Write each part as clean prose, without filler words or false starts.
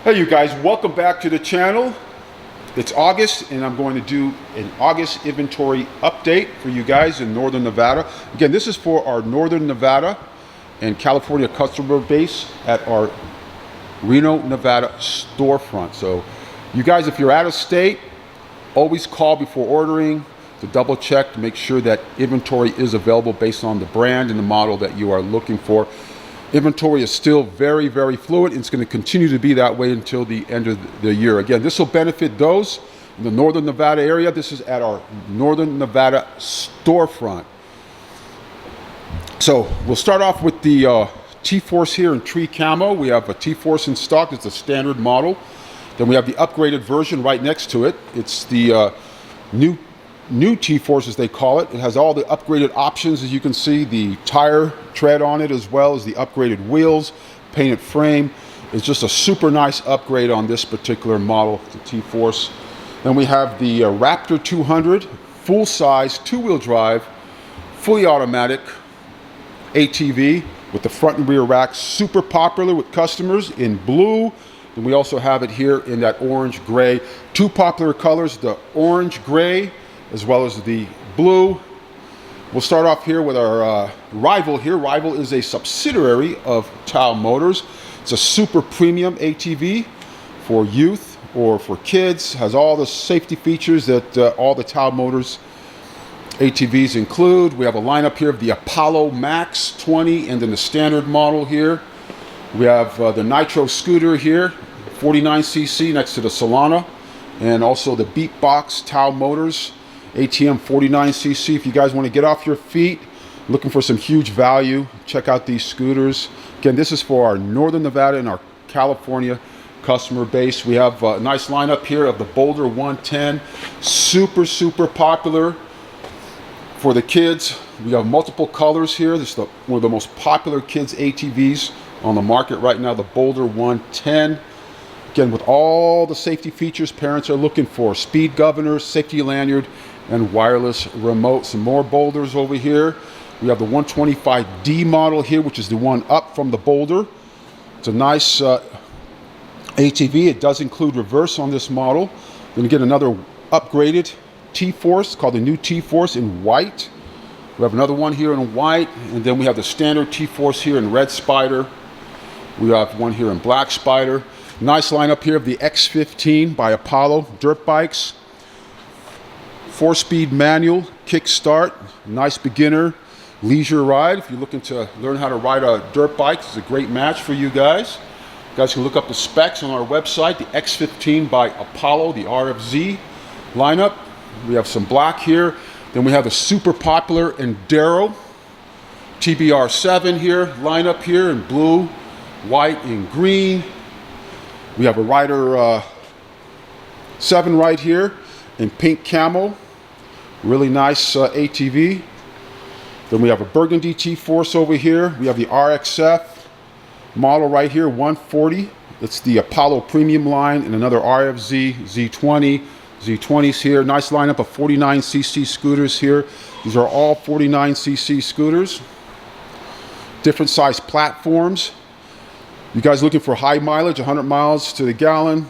Hey you guys, welcome back to the channel. It's August and I'm going to do an August inventory update for you guys in Northern Nevada. Again, this is for our Northern Nevada and California customer base at our Reno, Nevada storefront. So you guys, if you're out of state, always call before ordering to double check to make sure that inventory is available based on the brand and the model that you are looking for. Inventory is still very, very fluid. It's going to continue to be that way until the end of the year. Again, this will benefit those in the Northern Nevada area. This is at our Northern Nevada storefront. So we'll start off with the TForce here in tree camo. We have a TForce in stock. It's a standard model. Then we have the upgraded version right next to it. It's the new TForce, as they call it. It has all the upgraded options, as you can see, the tire tread on it, as well as the upgraded wheels, painted frame. It's just a super nice upgrade on this particular model, the TForce. Then we have the Raptor 200, full size, two-wheel drive, fully automatic ATV with the front and rear rack, super popular with customers in blue. And we also have it here in that orange gray. Two popular colors, the orange gray as well as the blue. We'll start off here with our Rival here. Rival is a subsidiary of Tao Motors. It's a super premium ATV for youth or for kids. Has all the safety features that all the Tao Motors ATVs include. We have a lineup here of the Apollo Max 20 and then the standard model here. We have the Nitro scooter here, 49cc next to the Solana, and also the Beatbox Tao Motors ATM 49cc. If you guys want to get off your feet, looking for some huge value, check out these scooters. Again, this is for our Northern Nevada and our California customer base. We have a nice lineup here of the Boulder 110, super popular for the kids. We have multiple colors here. This is one of the most popular kids ATVs on the market right now, the Boulder 110. Again, with all the safety features parents are looking for: speed governor, safety lanyard, and wireless remote. Some more Boulders over here. We have the 125D model here, which is the one up from the Boulder. It's a nice ATV. It does include reverse on this model. Then you get another upgraded TForce called the new TForce in white. We have another one here in white, and then we have the standard TForce here in red Spider. We have one here in black Spider. Nice lineup here of the X15 by Apollo dirt bikes. 4-speed manual, kickstart, nice beginner leisure ride. If you're looking to learn how to ride a dirt bike, it's a great match for you guys. You guys can look up the specs on our website. The X15 by Apollo, the RFZ lineup. We have some black here. Then we have the super popular Enduro TBR7 here, lineup here in blue, white, and green. We have a Rider 7 right here in pink camo. Really nice ATV. Then we have a burgundy TForce over here. We have the RXF model right here, 140. It's the Apollo Premium line, and another RFZ Z20. Z20s here. Nice lineup of 49cc scooters here. These are all 49cc scooters. Different size platforms. You guys looking for high mileage, 100 miles to the gallon.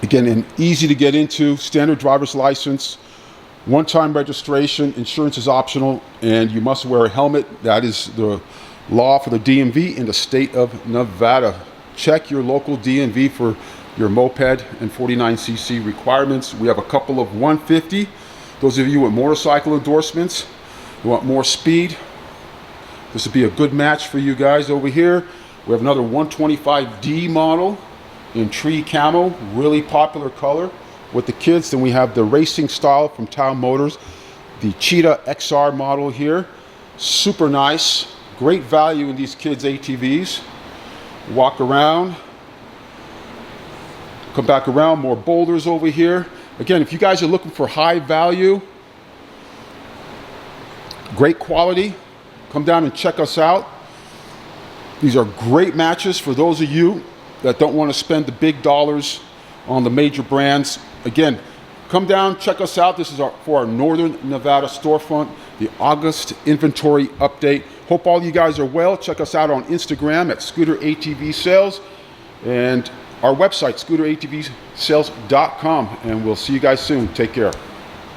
Again, and easy to get into, standard driver's license, one-time registration, insurance is optional, and you must wear a helmet. That is the law for the DMV in the state of Nevada. Check your local DMV for your moped and 49cc requirements. We have a couple of 150. Those of you with motorcycle endorsements, you want more speed, this would be a good match for you guys over here. We have another 125D model in tree camo, really popular color with the kids. Then we have the racing style from Tao Motors, the Cheetah XR model here. Super nice, great value in these kids ATVs. Walk around, come back around, more Boulders over here. Again, if you guys are looking for high value, great quality, come down and check us out. These are great matches for those of you that don't want to spend the big dollars on the major brands. Again, come down, check us out. This is for our Northern Nevada storefront, the August inventory update. Hope all you guys are well. Check us out on Instagram at Scooter ATV Sales. And our website, scooterattvsales.com, and we'll see you guys soon. Take care.